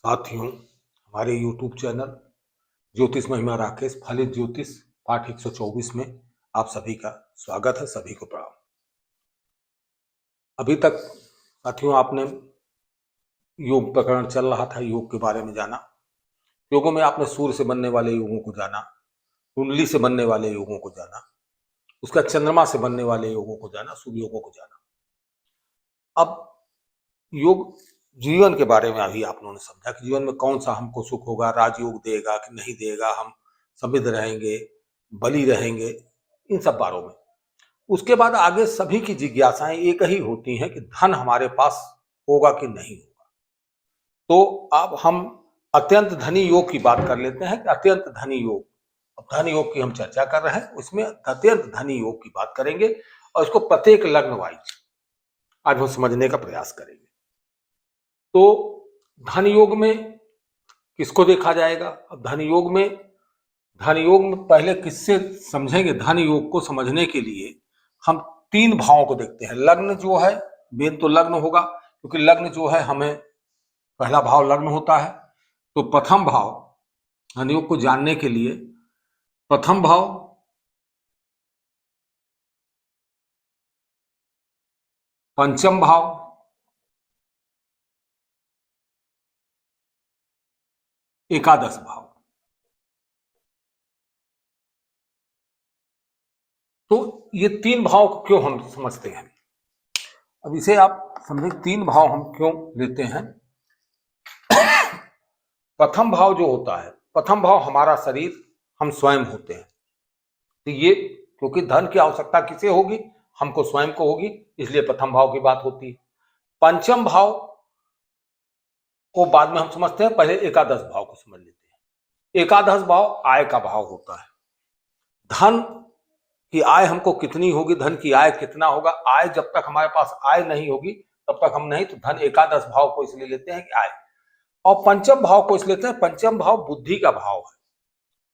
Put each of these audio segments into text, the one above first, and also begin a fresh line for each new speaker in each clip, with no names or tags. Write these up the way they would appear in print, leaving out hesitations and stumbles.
साथियों, हमारे YouTube channel ज्योतिष महिमा राकेश फलित ज्योतिष पाठ 124 में आप सभी का स्वागत है। सभी को प्रणाम। अभी तक साथियों आपने योग प्रकरण चल रहा था, योग के बारे में जाना। योगों में आपने सूर्य से बनने वाले योगों को जाना, कुंडली से बनने वाले योगों को जाना, उसका चंद्रमा से बनने वाले योगों को जाना, शुभ योगों को जाना। अब योग जीवन के बारे में अभी आप लोगों ने समझा कि जीवन में कौन सा हमको सुख होगा, राजयोग देगा कि नहीं देगा, हम समृद्ध रहेंगे, बली रहेंगे, इन सब बारों में। उसके बाद आगे सभी की जिज्ञासाएं एक ही होती हैं कि धन हमारे पास होगा कि नहीं होगा। तो अब हम अत्यंत धनी योग की बात कर लेते हैं कि अत्यंत धनी योग, अब धन योग की हम चर्चा कर रहे हैं, उसमें अत्यंत धनी योग की बात करेंगे और इसको प्रत्येक लग्न वाइज आज हम समझने का प्रयास करेंगे। तो धन योग में किसको देखा जाएगा? अब धन योग में पहले किससे समझेंगे? धन योग को समझने के लिए हम तीन भावों को देखते हैं। लग्न जो है, मेन तो लग्न होगा, क्योंकि लग्न जो है हमें पहला भाव लग्न होता है। तो प्रथम भाव धन योग को जानने के लिए प्रथम भाव, पंचम भाव, एकादश भाव। तो ये तीन भाव क्यों हम समझते हैं? अब इसे आप समझे, तीन भाव हम क्यों लेते हैं। प्रथम भाव जो होता है, प्रथम भाव हमारा शरीर, हम स्वयं होते हैं। तो ये क्योंकि धन की आवश्यकता किसे होगी? हमको स्वयं को होगी, इसलिए प्रथम भाव की बात होती है। पंचम भाव को बाद में हम समझते हैं, पहले एकादश भाव को समझ लेते हैं। एकादश भाव आय का भाव होता है। धन की आय हमको कितनी होगी, धन की आय कितना होगा। आय जब तक हमारे पास आय नहीं होगी तब तक हम नहीं, तो धन एकादश भाव को इसलिए लेते हैं कि आय। और पंचम भाव को इसलिए लेते हैं, पंचम भाव बुद्धि का भाव है,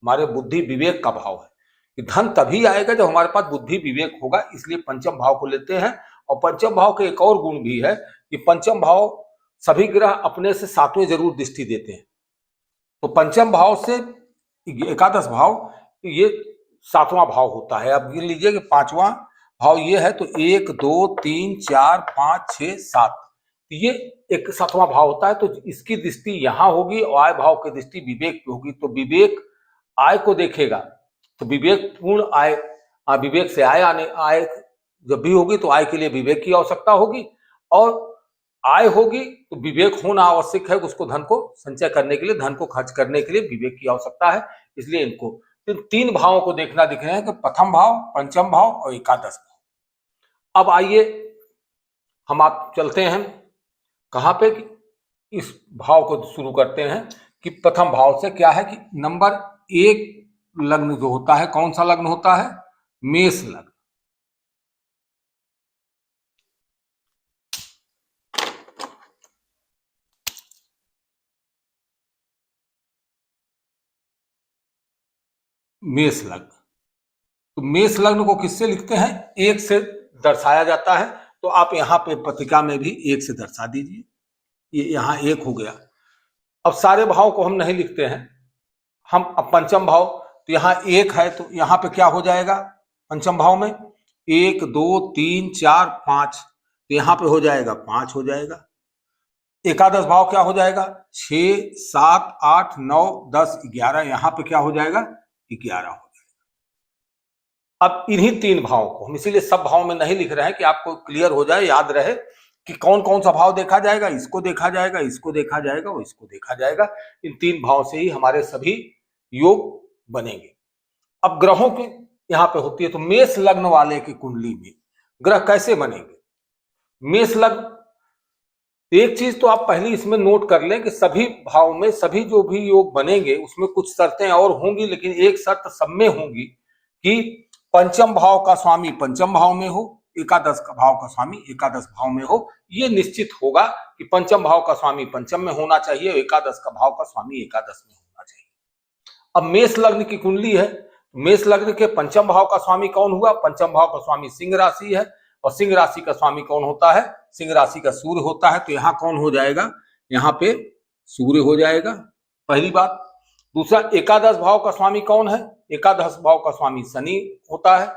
हमारे बुद्धि विवेक का भाव है कि धन तभी आएगा जब हमारे पास बुद्धि विवेक होगा, इसलिए पंचम भाव को लेते हैं। और पंचम भाव के एक और गुण भी है कि पंचम भाव सभी ग्रह अपने से सातवें जरूर दृष्टि देते हैं। तो पंचम भाव से एकादश भाव ये सातवां भाव होता है। अब गिन लीजिए कि पांचवा भाव ये है, तो 1 2 3 4 5 6 7, ये एक सातवां भाव होता है। तो इसकी दृष्टि यहां होगी और आय भाव की दृष्टि विवेक पे होगी। तो विवेक आय को देखेगा, तो विवेक पूर्ण आय, विवेक से आय जब भी होगी तो आय के लिए विवेक की आवश्यकता होगी, और आय होगी तो विवेक होना आवश्यक है। उसको धन को संचय करने के लिए, धन को खर्च करने के लिए विवेक की आवश्यकता है। इसलिए इनको तीन भावों को देखना दिख रहे हैं कि प्रथम भाव, पंचम भाव और एकादश भाव। अब आइए हम आप चलते हैं कहां पे, कि इस भाव को शुरू करते हैं कि प्रथम भाव से क्या है कि नंबर 1 लग्न जो होता है, कौन सा लग्न होता है? मेष लग्न। मेष लग्न। तो मेष लग्न को किससे लिखते हैं? 1 से दर्शाया जाता है। तो आप यहाँ पे पत्रिका में भी 1 से दर्शा दीजिए। ये यहाँ 1 हो गया। अब सारे भाव को हम नहीं लिखते हैं हम। अब पंचम भाव, तो यहाँ 1 है, तो यहाँ पे क्या हो जाएगा? पंचम भाव में 1 2 3 4 5, तो यहाँ पे हो जाएगा 5 हो जाएगा। एकादश भाव क्या हो जाएगा? 6 7 8 9 10 11, यहाँ पे क्या हो जाएगा? 11 हो जाएगा। अब इन्हीं तीन भावों को हम इसीलिए सब भाव में नहीं लिख रहे हैं कि आपको क्लियर हो जाए, याद रहे कि कौन कौन सा भाव देखा जाएगा। इसको देखा जाएगा, इसको देखा जाएगा और इसको देखा जाएगा। इन तीन भाव से ही हमारे सभी योग बनेंगे। अब ग्रहों की यहाँ पे होती है, तो मेष लग्न वाले की कुंडली में ग्रह कैसे बनेंगे? मेष लग्न, एक चीज तो आप पहले इसमें नोट कर लें कि सभी भाव में सभी जो भी योग बनेंगे उसमें कुछ शर्तें और होंगी, लेकिन एक शर्त सब में होंगी कि पंचम भाव का स्वामी पंचम भाव में हो, एकादश का भाव का स्वामी एकादश भाव में हो। ये निश्चित होगा कि पंचम भाव का स्वामी पंचम में होना चाहिए, एकादश का भाव का स्वामी एकादश में होना चाहिए। अब मेष लग्न की कुंडली है, मेष लग्न के पंचम भाव का स्वामी कौन हुआ? पंचम भाव का स्वामी सिंह राशि है, और सिंह राशि का स्वामी कौन होता है? सिंह राशि का सूर्य होता है। तो यहाँ कौन हो जाएगा? यहाँ पे सूर्य हो जाएगा, पहली बात। दूसरा, एकादश भाव का स्वामी कौन है? एकादश भाव का स्वामी शनि होता है।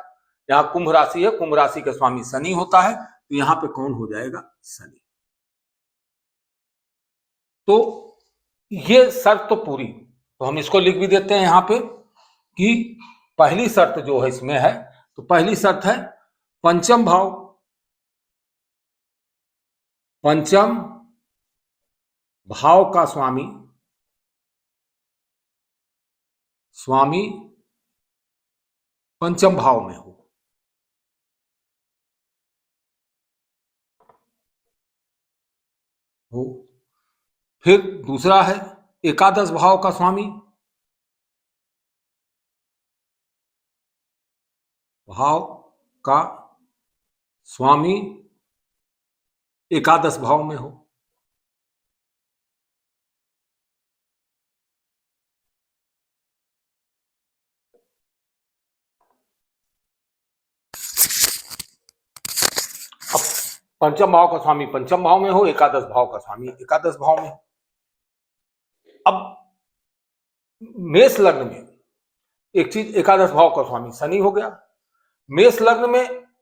यहाँ कुंभ राशि है, कुंभ राशि का स्वामी शनि होता है, तो यहाँ पे कौन हो जाएगा? शनि। तो ये शर्त तो पूरी, तो हम इसको लिख भी देते हैं यहाँ पे कि पहली शर्त जो है इसमें है, तो पहली शर्त है पंचम भाव, पंचम भाव का स्वामी पंचम भाव में हो। फिर दूसरा है एकादश भाव का स्वामी, भाव का स्वामी एकादश भाव में हो। अब पंचम भाव का स्वामी पंचम भाव में हो, एकादश भाव का स्वामी एकादश भाव में हो। अब मेष लग्न में एक चीज, एकादश भाव का स्वामी शनि हो गया। मेष लग्न में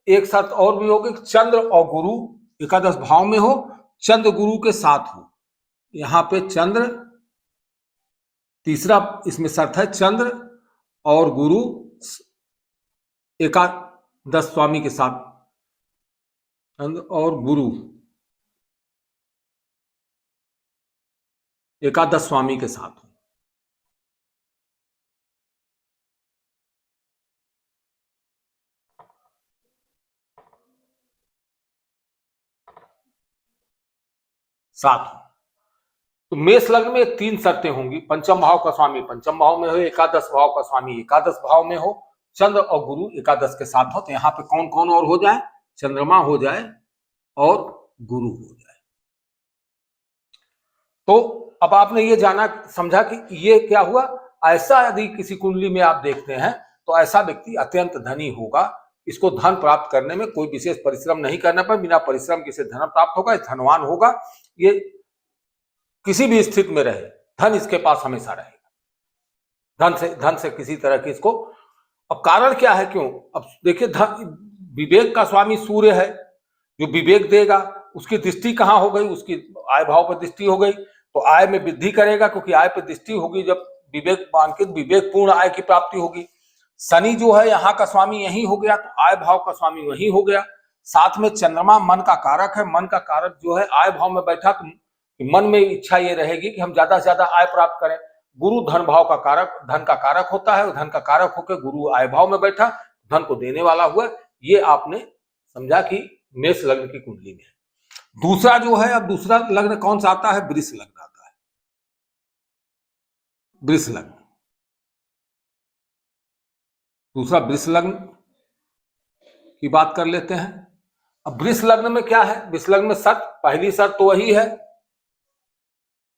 एक शर्त और भी होगी, चंद्र और गुरु एकादश भाव में हो, चंद्र गुरु के साथ हो। यहां पे चंद्र, तीसरा इसमें शर्त है चंद्र और गुरु एकादश स्वामी के साथ, चंद्र और गुरु एकादश स्वामी के साथ हो। साथ, तो मेष लग्न में तीन शर्तें होंगी, पंचम भाव का स्वामी पंचम भाव में हो, एकादश भाव का स्वामी एकादश भाव में हो, चंद्र और गुरु एकादश के साथ हो। तो यहाँ पे कौन कौन और हो जाए? चंद्रमा हो जाए और गुरु हो जाए। तो अब आपने ये जाना समझा कि ये क्या हुआ। ऐसा यदि किसी कुंडली में आप देखते हैं तो ऐसा व्यक्ति अत्यंत धनी होगा। इसको धन प्राप्त करने में कोई विशेष परिश्रम नहीं करने पर बिना परिश्रम के से धन प्राप्त होगा, धनवान होगा। ये किसी भी स्थिति में रहे, धन इसके पास हमेशा रहेगा। धन से किसी तरह की इसको, अब कारण क्या है, क्यों? अब देखिए, धन विवेक का स्वामी सूर्य है, जो विवेक देगा। उसकी दृष्टि कहां हो गई? उसकी आय भाव पर दृष्टि हो गई, तो आय में वृद्धि करेगा, क्योंकि आय पर दृष्टि होगी जब विवेक मानकित विवेक पूर्ण आय की प्राप्ति होगी। शनि जो है यहाँ का स्वामी यही हो गया, तो आय भाव का स्वामी वही हो गया। साथ में चंद्रमा मन का कारक है, मन का कारक जो है आय भाव में बैठा, तो मन में इच्छा ये रहेगी कि हम ज्यादा से ज्यादा आय प्राप्त करें। गुरु धन भाव का कारक, धन का कारक होता है, धन का कारक होकर गुरु आय भाव में बैठा, धन को देने वाला हुआ। ये आपने समझा कि मेष लग्न की कुंडली में है। दूसरा जो है, अब दूसरा लग्न कौन सा आता है? वृष लग्न आता है। वृष लग्न, दूसरा वृष लग्न की बात कर लेते हैं। अब वृष लग्न में क्या है? वृष लग्न में शर्त, पहली शर्त तो वही है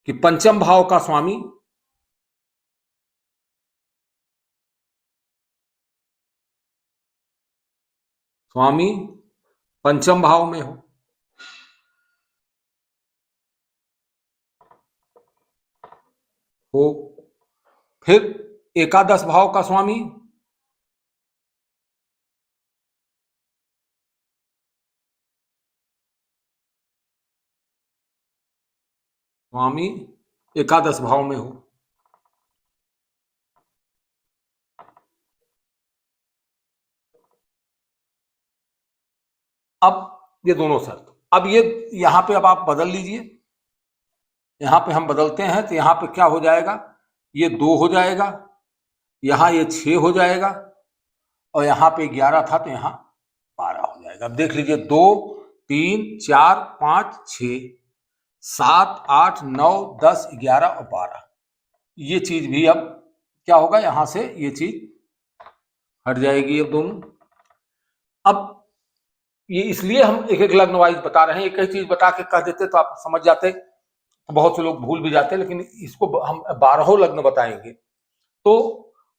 कि पंचम भाव का स्वामी पंचम भाव में हो। फिर एकादश भाव का स्वामी एकादश भाव में हो। अब ये दोनों शर्त, अब ये यहां पे अब आप बदल लीजिए। यहां पे हम बदलते हैं तो यहां पे क्या हो जाएगा? ये 2 हो जाएगा, यहां ये 6 हो जाएगा, और यहां पे 11 था तो यहां 12 हो जाएगा। अब देख लीजिए, 2 3 4 5 6 7 8 9 10 11 और 12, ये चीज भी अब क्या होगा? यहां से ये चीज हट जाएगी अब दोनों। अब ये इसलिए हम एक एक लग्न वाइज बता रहे हैं, एक ही चीज बता के कह देते तो आप समझ जाते, तो बहुत से लोग भूल भी जाते, लेकिन इसको हम 12 लग्न बताएंगे। तो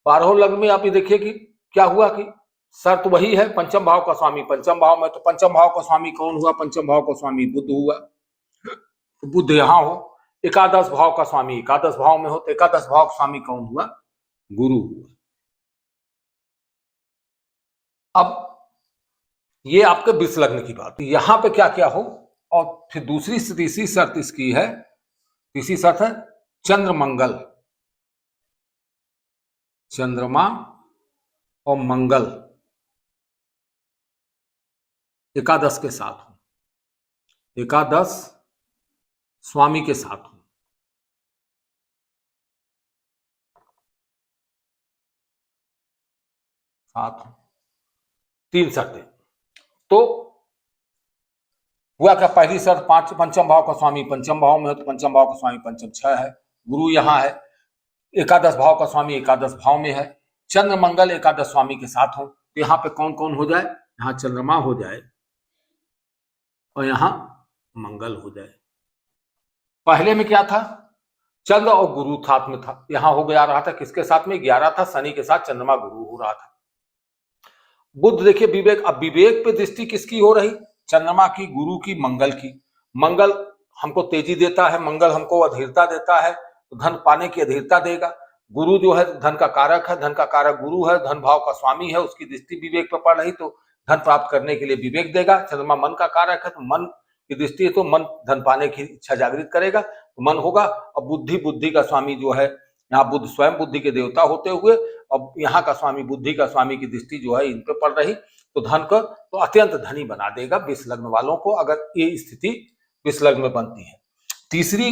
12 लग्न में आप ये देखिए कि क्या हुआ कि शर्त वही है, पंचम भाव का स्वामी पंचम भाव में। तो पंचम भाव का स्वामी कौन हुआ? पंचम भाव का स्वामी बुध हुआ। तो बुध यहां हो, एकादश भाव का स्वामी एकादश भाव में हो तो एकादश भाव का स्वामी कौन हुआ? गुरु हुआ। अब ये आपके विष लग्न की बात, यहां पे क्या क्या हो। और फिर तीसरी शर्त इसकी है, तीसरी शर्त है चंद्र मंगल, चंद्रमा और मंगल एकादश के साथ हो, एकादश स्वामी के साथ हो। तीन शर्तें। तो हुआ क्या, पहली शर्त पंचम भाव का स्वामी पंचम भाव में हो तो पंचम भाव का स्वामी पंचम 6 है, गुरु यहां है। एकादश भाव का स्वामी एकादश भाव में है, चंद्र मंगल एकादश स्वामी के साथ हो। तो यहां पे कौन कौन हो जाए? यहां चंद्रमा हो जाए और यहां मंगल हो जाए। पहले में क्या था? चंद्र और गुरु साथ में था, यहां हो गया रहा था किसके साथ में? 11 था, शनि के साथ चंद्रमा गुरु हो रहा था। बुध देखिए विवेक, अब विवेक पे दृष्टि किसकी हो रही? चंद्रमा की, गुरु की, मंगल की। मंगल हमको तेजी देता है, मंगल हमको अधीरता देता है, तो धन पाने की अधीरता देगा। गुरु जो है धन का कारक है, धन का कारक गुरु है, धन भाव का स्वामी है, उसकी दृष्टि विवेक पर पड़ रही तो धन प्राप्त करने के लिए विवेक देगा। चंद्रमा मन का कारक है तो मन की दृष्टि है तो मन धन पाने की इच्छा जागृत करेगा तो मन होगा। और बुद्धि का स्वामी जो है, यहाँ बुद्ध स्वयं बुद्धि के देवता होते हुए अब यहाँ का स्वामी बुद्धि का स्वामी की दृष्टि जो है इन पे पड़ रही तो धन को तो अत्यंत धनी बना देगा विष लग्न वालों को, अगर ये स्थिति विष लग्न में बनती है। तीसरी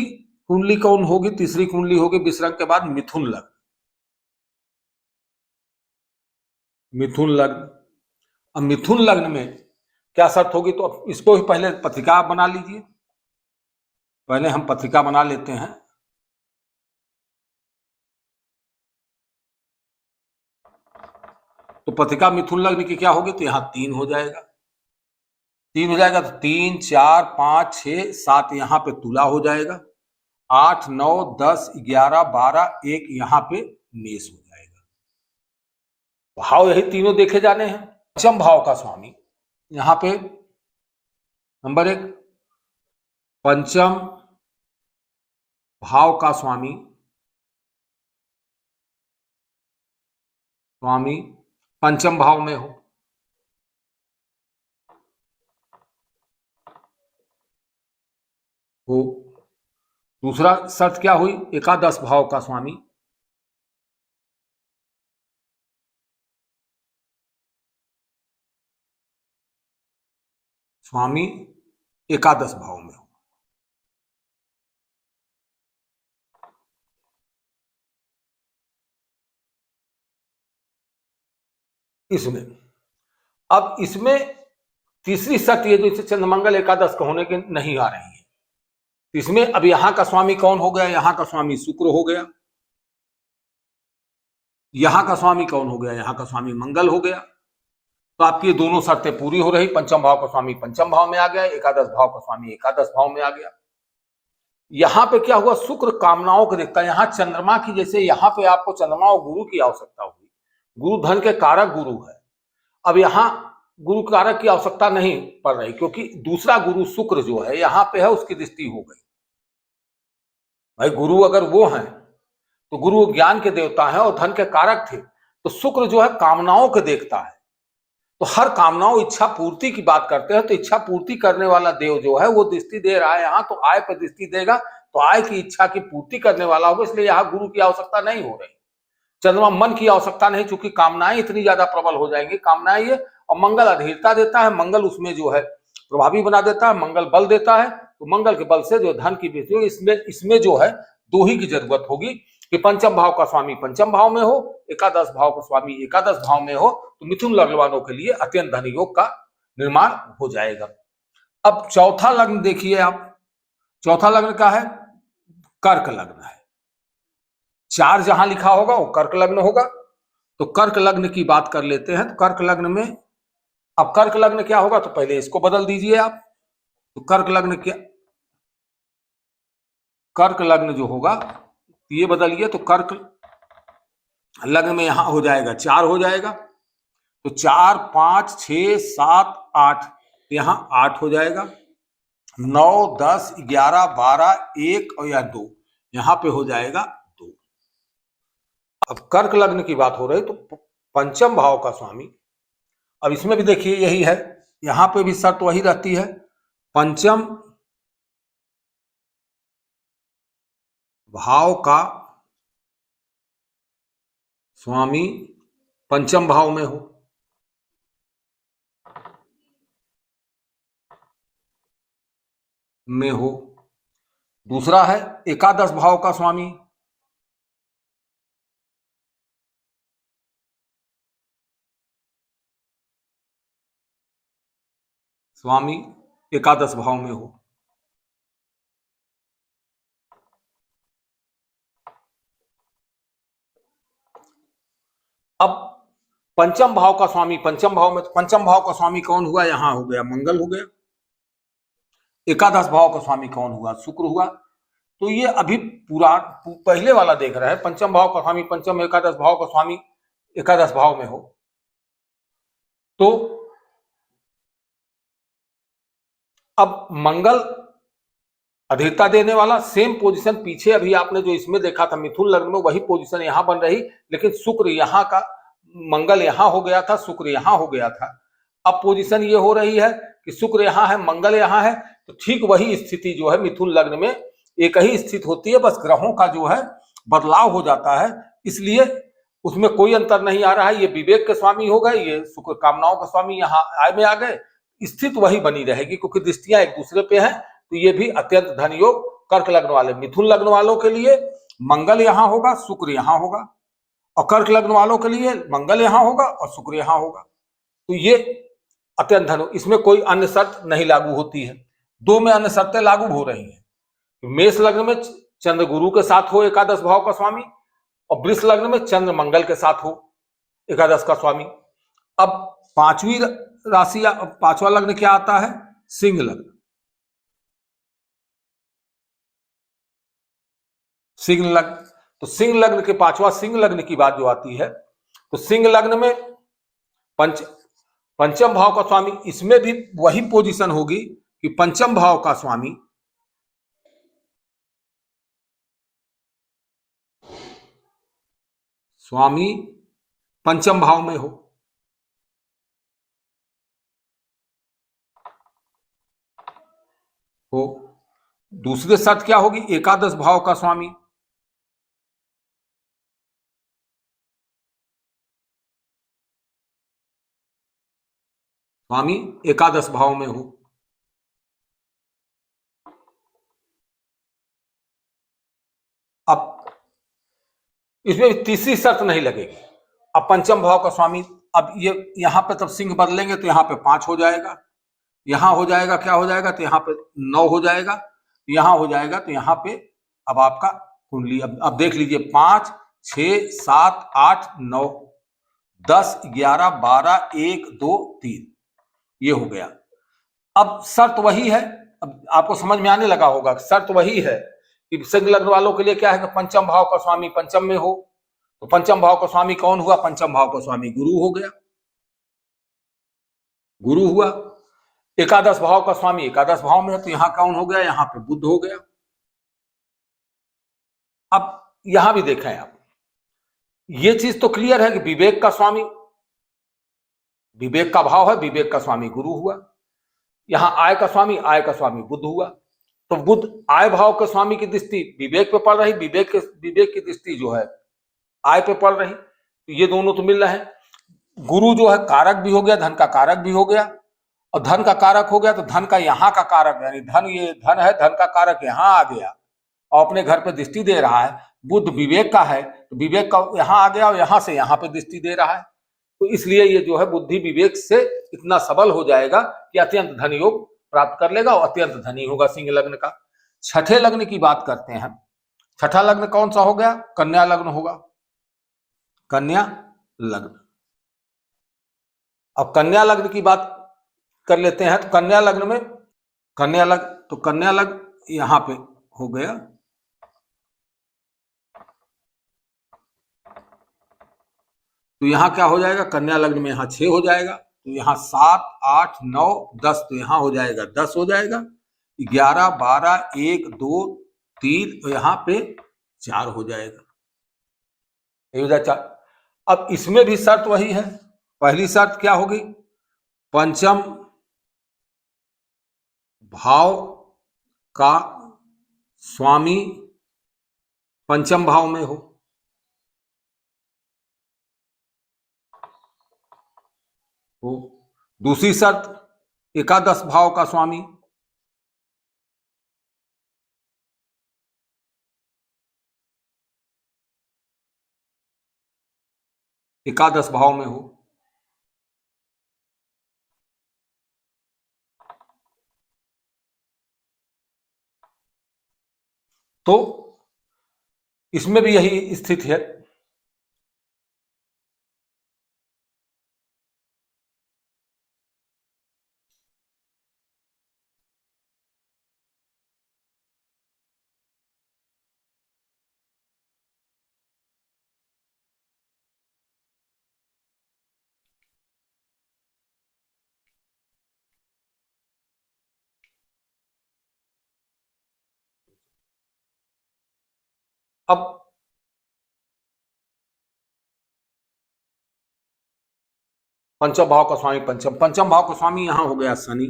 कुंडली कौन होगी? तीसरी कुंडली होगी विष लग्न के बाद मिथुन लग्न। मिथुन लग्न, अब मिथुन लग्न में क्या शर्त होगी? तो अब इसको ही पहले पत्रिका बना लीजिए, पहले हम पत्रिका बना लेते हैं। तो पत्रिका मिथुन लग्न की क्या होगी? तो यहां 3 हो जाएगा, 3 हो जाएगा तो 3 4 5 6 7 यहां पे तुला हो जाएगा, 8 9 10 11 12 1 यहां पे मेष हो जाएगा। भाव यही तीनों देखे जाने हैं। पंचम भाव का स्वामी यहां पे नंबर 1 पंचम भाव का स्वामी पंचम भाव में हो, दूसरा शर्त क्या हुई? एकादश भाव का स्वामी एकादश भाव में हो। इसमें अब इसमें तीसरी शर्त ये जो इसे चंद्रमंगल एकादश का होने के नहीं आ रही है, इसमें अब यहां का स्वामी कौन हो गया? यहां का स्वामी शुक्र हो गया। यहां का स्वामी कौन हो गया? यहां का स्वामी मंगल हो गया। तो आपकी दोनों शर्तें पूरी हो रही, पंचम भाव का स्वामी पंचम भाव में आ गया, एकादश भाव का स्वामी एकादश भाव में आ गया। यहां पे क्या हुआ? शुक्र कामनाओं को देखता है। यहां चंद्रमा की, जैसे यहां पे आपको चंद्रमा और गुरु की आवश्यकता हुई, गुरु धन के कारक गुरु है, अब यहां गुरु कारक की आवश्यकता नहीं पड़ रही क्योंकि दूसरा गुरु शुक्र जो है यहां पे है, उसकी दृष्टि हो गई। भाई गुरु अगर वो हैं तो गुरु ज्ञान के देवता हैं और धन के कारक थे, तो शुक्र जो है कामनाओं को देखता है, तो हर कामनाओं इच्छा पूर्ति की बात करते हैं, तो इच्छा पूर्ति करने वाला देव जो है वो दृष्टि दे रहा है यहाँ, तो आय पर दृष्टि देगा, तो आय की इच्छा की पूर्ति करने वाला होगा, इसलिए यहाँ गुरु की आवश्यकता नहीं हो रही। चंद्रमा मन की आवश्यकता नहीं, चूंकि कामनाएं इतनी ज्यादा प्रबल हो जाएंगी, कामनाएं ये, और मंगल अधीरता देता है, मंगल उसमें जो है प्रभावी बना देता है, मंगल बल देता है, तो मंगल के बल से जो धन की वृद्धि होगी। इसमें जो है दो ही की जरूरत होगी कि पंचम भाव का स्वामी पंचम भाव में हो, एकादश भाव का स्वामी एकादश भाव में हो, तो मिथुन लग्न वालों के लिए अत्यंत धन योग का निर्माण हो जाएगा। अब चौथा लग्न देखिए आप, चौथा लग्न का है कर्क लग्न है। 4 जहां लिखा होगा वो कर्क लग्न होगा, तो कर्क लग्न की बात कर लेते हैं। तो कर्क लग्न में अब कर्क लग्न क्या होगा? तो पहले इसको बदल दीजिए आप, तो कर्क लग्न क्या, कर्क लग्न जो होगा ये बदलिए, तो कर्क लग्न में यहां हो जाएगा 4 हो जाएगा, तो 4 5 6 7 8 यहां 8 हो जाएगा, 9, 10, 11, 12, 1 और या 2, यहां पे हो जाएगा 2। अब कर्क लग्न की बात हो रही तो पंचम भाव का स्वामी, अब इसमें भी देखिए यही है, यहां पे भी शर्त वही रहती है, पंचम भाव का स्वामी पंचम भाव में हो, दूसरा है एकादश भाव का स्वामी, एकादश भाव में हो। अब पंचम भाव का स्वामी, पंचम भाव में, पंचम भाव का स्वामी कौन हुआ, यहां हो गया मंगल हो गया। एकादश भाव का स्वामी कौन हुआ, शुक्र हुआ। तो ये अभी पहले वाला देख रहे हैं, पंचम भाव का स्वामी पंचम, एकादश भाव का स्वामी एकादश भाव में हो। तो अब मंगल अधिकता देने वाला, सेम पोजीशन पीछे अभी आपने जो इसमें देखा था मिथुन लग्न में, वही पोजीशन यहां बन रही, लेकिन शुक्र यहां का, मंगल यहां हो गया था, शुक्र यहां हो गया था। अब पोजीशन ये हो रही है कि शुक्र यहां है, मंगल यहां है, तो ठीक वही स्थिति जो है मिथुन लग्न में एक ही स्थिति होती है, बस ग्रहों का जो है बदलाव हो जाता है, इसलिए उसमें कोई अंतर नहीं आ रहा है। ये विवेक के स्वामी हो गए, ये शुक्र कामनाओं का स्वामी यहाँ आय में आ गए, स्थिति वही बनी रहेगी क्योंकि दृष्टियां एक दूसरे पे हैं। तो ये भी अत्यंत धन योग कर्क लग्न वाले, मिथुन लग्न वालों के लिए मंगल यहां होगा, शुक्र यहां होगा, और कर्क लग्न वालों के लिए मंगल यहां होगा और शुक्र यहां होगा। तो ये अत्यंत धन, इसमें कोई अन्य शर्त नहीं लागू होती है। दो में अन्य शर्तें लागू हो रही है, मेष लग्न में चंद्र गुरु के साथ हो एकादश भाव का स्वामी, और वृष लग्न में चंद्र मंगल के साथ हो एकादश का स्वामी। अब पांचवी राशि, पांचवा लग्न क्या आता है, सिंह लग्न। सिंह लग्न, तो सिंह लग्न के पांचवा सिंह लग्न की बात जो आती है, तो सिंह लग्न में पंचम भाव का स्वामी, इसमें भी वही पोजीशन होगी कि पंचम भाव का स्वामी पंचम भाव में हो। दूसरे शर्त क्या होगी, एकादश भाव का स्वामी एकादश भाव में हो। अब इसमें तीसरी शर्त नहीं लगेगी। अब पंचम भाव का स्वामी, अब ये यहां पे तब सिंह बदलेंगे तो यहां पे 5 हो जाएगा, यहां हो जाएगा क्या हो जाएगा, तो यहां पे 9 हो जाएगा, यहां हो जाएगा तो यहां पे अब आपका कुंडली, अब देख लीजिए 5, 6, 7, 8, 9, 10, 11, 12, 1, 2, 3, ये हो गया। अब शर्त वही है, अब आपको समझ में आने लगा होगा, शर्त वही है कि सिंह लग्न वालों के लिए क्या है कि पंचम भाव का स्वामी पंचम में हो। तो पंचम भाव का स्वामी कौन हुआ, पंचम भाव का स्वामी गुरु हो गया, गुरु हुआ। एकादश भाव का स्वामी एकादश भाव में है, तो यहां कौन हो गया, यहां पे बुध हो गया। अब यहां भी देखें आप, ये चीज तो क्लियर है कि विवेक का स्वामी, विवेक का भाव है, विवेक का स्वामी गुरु हुआ। यहां आय का स्वामी बुध हुआ। तो बुध आय भाव के स्वामी की दृष्टि विवेक पे पड़ रही, विवेक की दृष्टि जो है आय पे पड़ रही, तो ये दोनों तो मिल रहे हैं। गुरु जो है कारक भी हो गया, धन का कारक भी हो गया, और धन का कारक हो गया तो धन का यहाँ का कारक, यानी धन, ये धन है, धन का कारक यहाँ आ गया और अपने घर पे दृष्टि दे रहा है। बुध विवेक का है तो विवेक का यहाँ आ गया और यहाँ से यहाँ पे दृष्टि दे रहा है। तो इसलिए ये जो है बुद्धि विवेक से इतना सबल हो जाएगा कि अत्यंत धन योग प्राप्त कर लेगा और अत्यंत धनी होगा सिंह लग्न का। छठे लग्न की बात करते हैं। छठा लग्न कौन सा हो गया, कन्या लग्न होगा, कन्या लग्न। अब कन्या लग्न की बात कर लेते हैं। तो कन्या लग्न में, कन्या लग्न यहां पे हो गया, तो यहां क्या हो जाएगा, कन्या लग्न में यहां 6 हो जाएगा, तो यहां 7, 8, 9, 10, तो यहां हो जाएगा 10 हो जाएगा, 11, 12, 1, 2, 3 और यहाँ पे 4 हो जाएगा। 4। अब इसमें भी शर्त वही है। पहली शर्त क्या होगी? पंचम भाव का स्वामी पंचम भाव में हो। दूसरी शर्त एकादश भाव का स्वामी एकादश भाव में हो। तो इसमें भी यही स्थिति है। अब पंचम भाव का स्वामी पंचम भाव का स्वामी यहां हो गया शनि।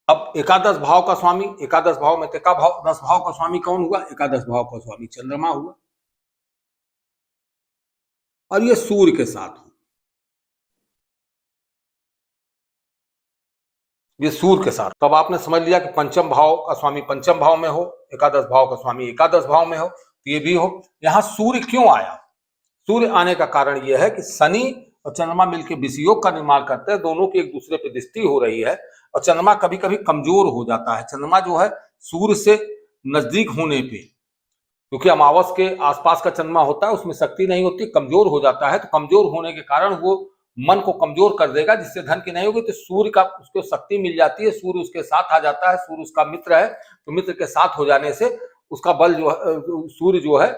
अब एकादश भाव का स्वामी, एकादश भाव में एकादश भाव का स्वामी कौन हुआ? एकादश भाव का स्वामी चंद्रमा हुआ और ये सूर्य के साथ हो, ये सूर्य के साथ। तब आपने समझ लिया कि पंचम भाव का स्वामी पंचम भाव में हो, एकादश भाव का स्वामी एकादश भाव में हो, तो ये भी हो। यहां सूर्य क्यों आया? सूर्य आने का कारण यह है कि शनि और चंद्रमा मिलकर विषयोग का निर्माण करते हैं, दोनों की एक दूसरे पर दृष्टि हो रही है और चंद्रमा कभी कभी कमजोर हो जाता है। चंद्रमा जो है सूर्य से नजदीक होने पे, क्योंकि अमावस के आसपास का चंद्रमा होता है, उसमें शक्ति नहीं होती, कमजोर हो जाता है। तो कमजोर होने के कारण वो मन को कमजोर कर देगा, जिससे धन की नहीं होगी। तो सूर्य का उसको शक्ति मिल जाती है, सूर्य उसके साथ आ जाता है, सूर्य उसका मित्र है, तो मित्र के साथ हो जाने से उसका बल जो है, सूर्य जो है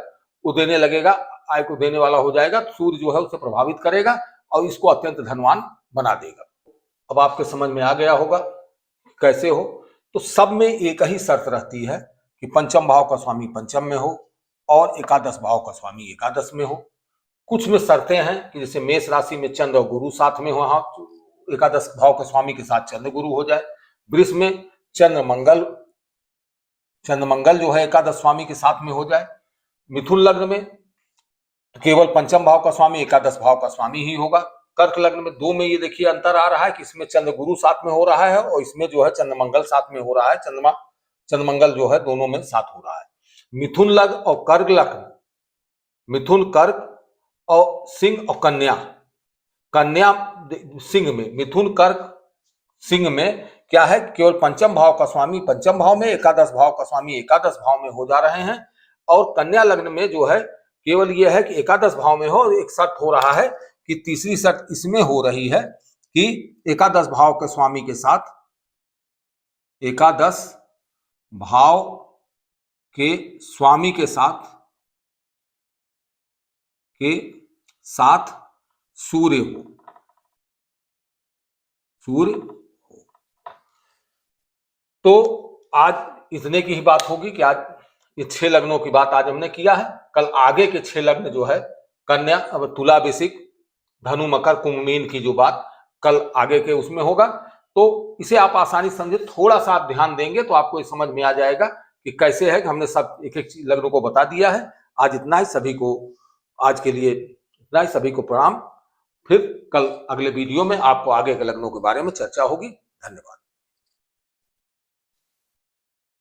वो देने लगेगा, आय को देने वाला हो जाएगा। सूर्य जो है उसे प्रभावित करेगा और इसको अत्यंत धनवान बना देगा। अब आपके समझ में आ गया होगा कैसे हो। तो सब में एक ही शर्त रहती है कि पंचम भाव का स्वामी पंचम में हो और एकादश भाव का स्वामी एकादश में हो। कुछ में शर्तें हैं कि जैसे मेष राशि में चंद्र और गुरु साथ में हो, एकादश भाव के स्वामी के साथ चंद्र गुरु हो जाए। वृष में चंद्र मंगल जो है एकादश स्वामी के साथ में हो जाए। मिथुन लग्न में केवल पंचम भाव का स्वामी एकादश भाव का स्वामी ही होगा। कर्क लग्न में 2 में ये देखिए अंतर आ रहा है कि इसमें चंद्र गुरु साथ में हो रहा है और इसमें जो है चंद्र मंगल साथ में हो रहा है। चंद्र मंगल जो है दोनों में साथ हो रहा है। मिथुन लग्न और कर्क लग्न, मिथुन कर्क और सिंह और कन्या सिंह में, मिथुन कर्क सिंह में क्या है? केवल पंचम भाव का स्वामी पंचम भाव में, एकादश भाव का स्वामी एकादश भाव में हो जा रहे हैं। और कन्या लग्न में जो है केवल यह है कि एकादश भाव में हो। एक शर्त हो रहा है कि तीसरी शर्त इसमें हो रही है कि एकादश भाव के स्वामी के साथ, एकादश भाव के स्वामी के साथ सूर्य हो, सूर्य हो। तो आज इतने की ही बात होगी कि आज ये 6 लग्नों की बात आज हमने किया है। कल आगे के 6 लग्न जो है कन्या, अब तुला, वृश्चिक, धनु, मकर, कुंभ, मीन की जो बात कल आगे के उसमें होगा। तो इसे आप आसानी समझे, थोड़ा सा आप ध्यान देंगे तो आपको समझ में आ जाएगा कि कैसे है कि हमने सब एक एक लग्नों को बता दिया है। आज इतना ही, सभी को आज के लिए इतना ही, सभी को प्रणाम। फिर कल अगले वीडियो में आपको आगे के लग्नों के बारे में चर्चा होगी। धन्यवाद।